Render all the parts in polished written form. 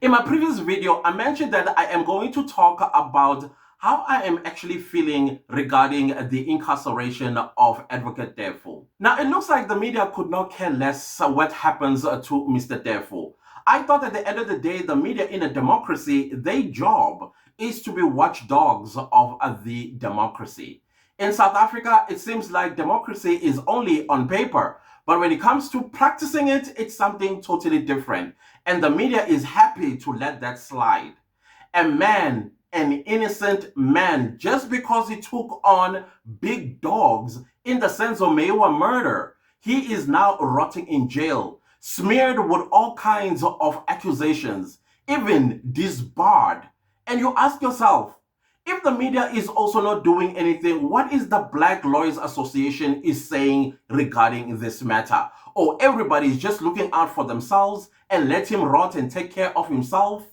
In my previous video, I mentioned that I am going to talk about how I am actually feeling regarding the incarceration of Advocate Teffo. Now, it looks like the media could not care less what happens to Mr. Teffo. I thought at the end of the day, the media in a democracy, their job is to be watchdogs of the democracy. In South Africa, it seems like democracy is only on paper. But when it comes to practicing it, it's something totally different. And the media is happy to let that slide. A man, an innocent man, just because he took on big dogs in the Senzo Meyiwa murder, he is now rotting in jail, smeared with all kinds of accusations, even disbarred. And you ask yourself, if the media is also not doing anything, what is the Black Lawyers Association is saying regarding this matter? Or everybody is just looking out for themselves and let him rot and take care of himself?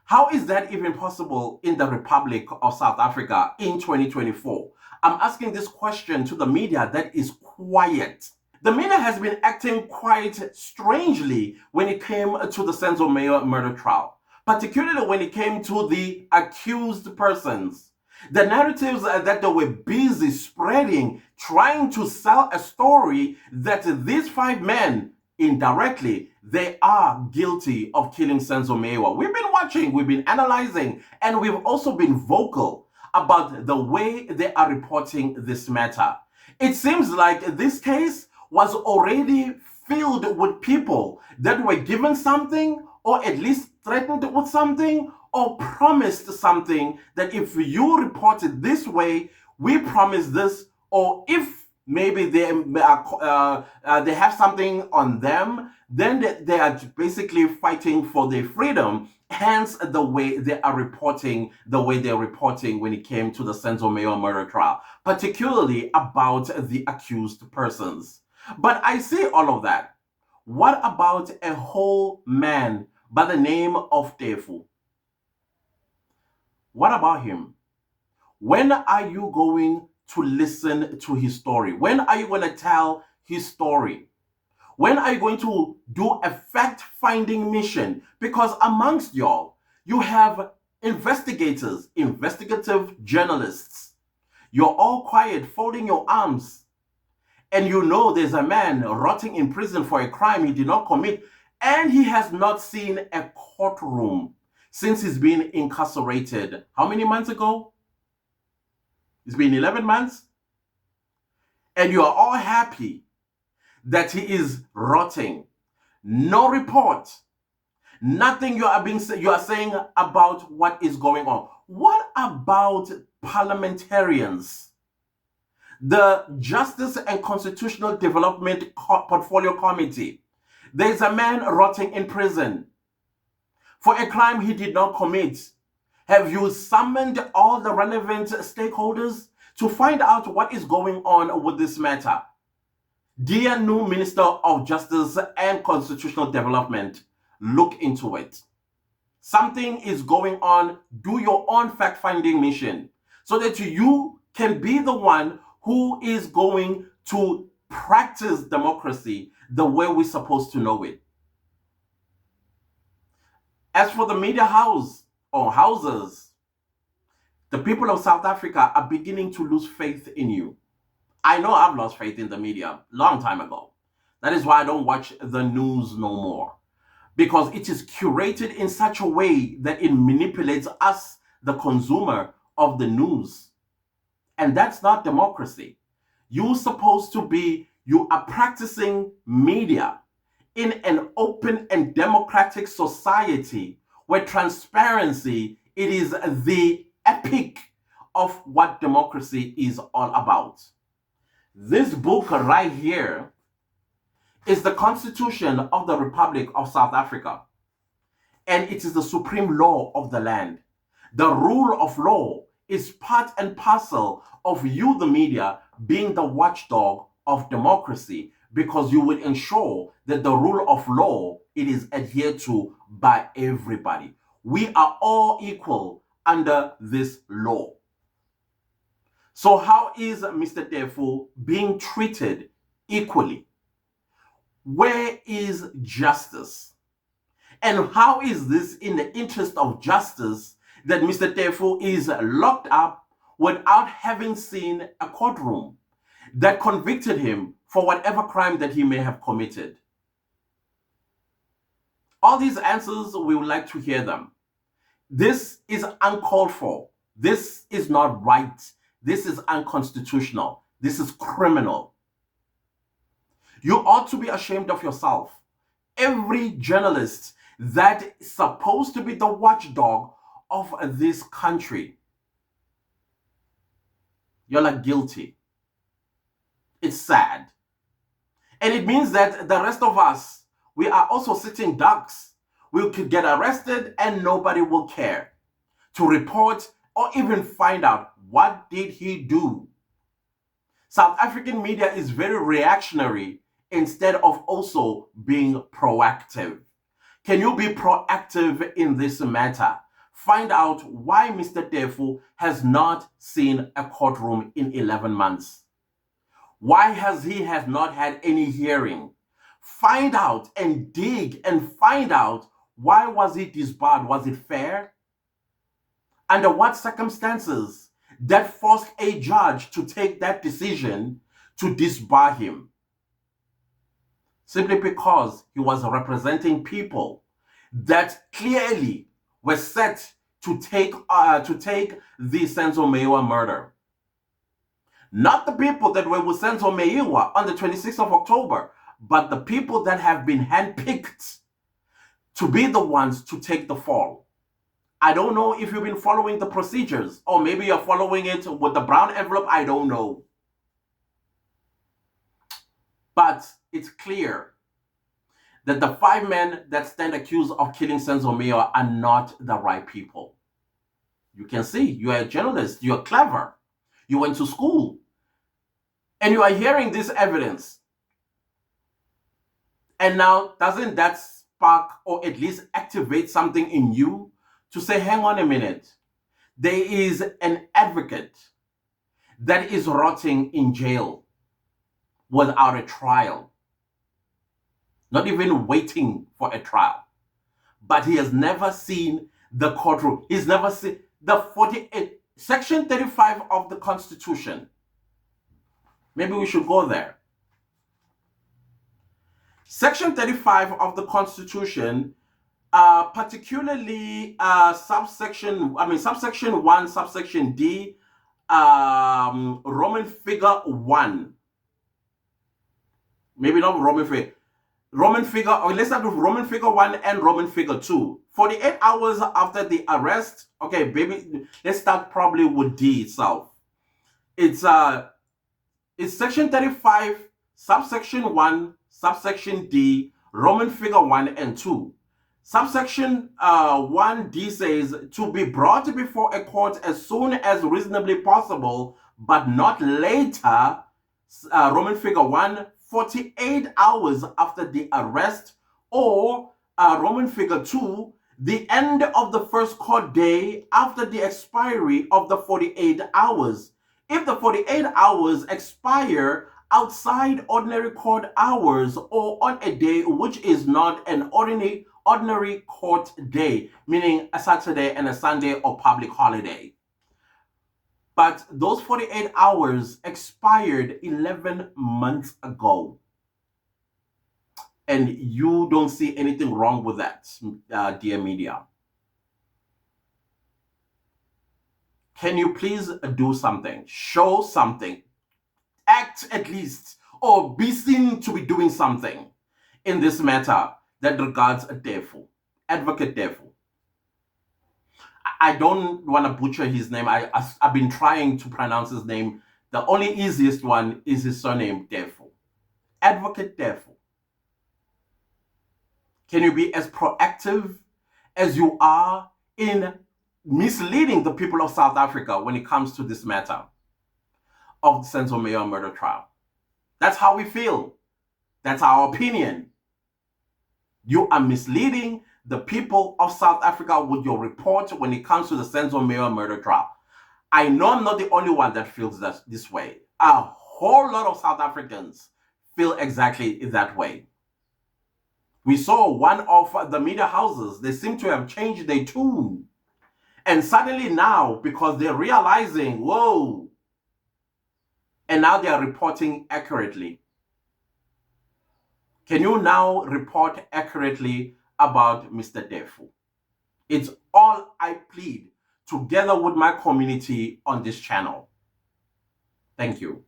How is that even possible in the Republic of South Africa in 2024? I'm asking this question to the media that is quiet. The media has been acting quite strangely when it came to the Senzo Meyiwa murder trial, particularly when it came to the accused persons. The narratives that they were busy spreading, trying to sell a story that these 5 men, indirectly, they are guilty of killing Senzo Meyiwa. We've been watching, we've been analyzing, and we've also been vocal about the way they are reporting this matter. It seems like this case was already filled with people that were given something, or at least threatened with something, or promised something, that if you report it this way, we promise this. Or if maybe they have something on them, then they are basically fighting for their freedom. Hence the way they are reporting, the way they're reporting when it came to the Senzo Meyiwa murder trial, particularly about the accused persons. But I see all of that. What about a whole man by the name of Teffo? What about him? When are you going to listen to his story? When are you going to tell his story? When are you going to do a fact-finding mission? Because amongst y'all, you have investigators, investigative journalists. You're all quiet, folding your arms. And you know there's a man rotting in prison for a crime he did not commit, and he has not seen a courtroom since he's been incarcerated. How many months ago? It's been 11 months. And you are all happy that he is rotting. No report. Nothing you are saying about what is going on. What about parliamentarians? The Justice and Constitutional Development Portfolio Committee. There's a man rotting in prison for a crime he did not commit. Have you summoned all the relevant stakeholders to find out what is going on with this matter? Dear new Minister of Justice and Constitutional Development, look into it. Something is going on. Do your own fact-finding mission so that you can be the one who is going to practice democracy the way we're supposed to know it. As for the media house or houses, the people of South Africa are beginning to lose faith in you. I know I've lost faith in the media long time ago. That is why I don't watch the news no more. Because it is curated in such a way that it manipulates us, the consumer of the news. And that's not democracy. You are practicing media in an open and democratic society where transparency, it is the epic of what democracy is all about. This book right here is the Constitution of the Republic of South Africa. And it is the supreme law of the land. The rule of law is part and parcel of you, the media, being the watchdog of democracy, because you will ensure that the rule of law, it is adhered to by everybody. We are all equal under this law. So how is Mr. Teffo being treated equally? Where is justice? And how is this in the interest of justice that Mr. Teffo is locked up without having seen a courtroom that convicted him for whatever crime that he may have committed? All these answers, we would like to hear them. This is uncalled for. This is not right. This is unconstitutional. This is criminal. You ought to be ashamed of yourself. Every journalist that is supposed to be the watchdog of this country, you're like guilty. It's sad. And it means that the rest of us, we are also sitting ducks. We could get arrested and nobody will care to report or even find out what did he do. South African media is very reactionary instead of also being proactive. Can you be proactive in this matter? Find out why Mr. Teffo has not seen a courtroom in 11 months. Why has not had any hearing? Find out and dig and find out, why was he disbarred? Was it fair? Under what circumstances that forced a judge to take that decision to disbar him? Simply because he was representing people that clearly were set to take the Senzo Meyiwa murder. Not the people that were with Senzo Meyiwa on the 26th of October, but the people that have been handpicked to be the ones to take the fall. I don't know if you've been following the procedures, or maybe you're following it with the brown envelope. I don't know. But it's clear that the 5 men that stand accused of killing Senzo Meyiwa are not the right people. You can see, you are a journalist, you are clever, you went to school, and you are hearing this evidence. And now, doesn't that spark or at least activate something in you to say, hang on a minute, there is an advocate that is rotting in jail without a trial, not even waiting for a trial, but he has never seen the courtroom. He's never seen the 48, Section 35 of the Constitution. Maybe we should go there. Section 35 of the Constitution, particularly subsection 1, subsection D, Roman figure 1. Maybe not Roman figure, or let's start with Roman figure 1 and Roman figure 2. 48 hours after the arrest. Okay, baby, let's start probably with D itself. It's section 35, subsection 1, subsection D, Roman figure 1 and 2. Subsection 1D says, to be brought before a court as soon as reasonably possible, but not later, Roman figure 1, 48 hours after the arrest, or Roman figure 2, the end of the first court day after the expiry of the 48 hours. If the 48 hours expire outside ordinary court hours or on a day which is not an ordinary court day, meaning a Saturday and a Sunday or public holiday. But those 48 hours expired 11 months ago. And you don't see anything wrong with that, dear media. Can you please do something? Show something. Act at least, or be seen to be doing something in this matter that regards Teffo, Advocate Teffo. I don't want to butcher his name. I've been trying to pronounce his name. The only easiest one is his surname, Teffo. Advocate Teffo. Can you be as proactive as you are in misleading the people of South Africa when it comes to this matter of the Senzo Meyiwa murder trial? That's how we feel. That's our opinion. You are misleading the people of South Africa with your report when it comes to the Senzo Meyiwa murder trial. I know I'm not the only one that feels this way. A whole lot of South Africans feel exactly that way. We saw one of the media houses, they seem to have changed their tune. And suddenly now, because they're realizing, whoa, and now they are reporting accurately. Can you now report accurately about Mr. Teffo? It's all I plead together with my community on this channel. Thank you.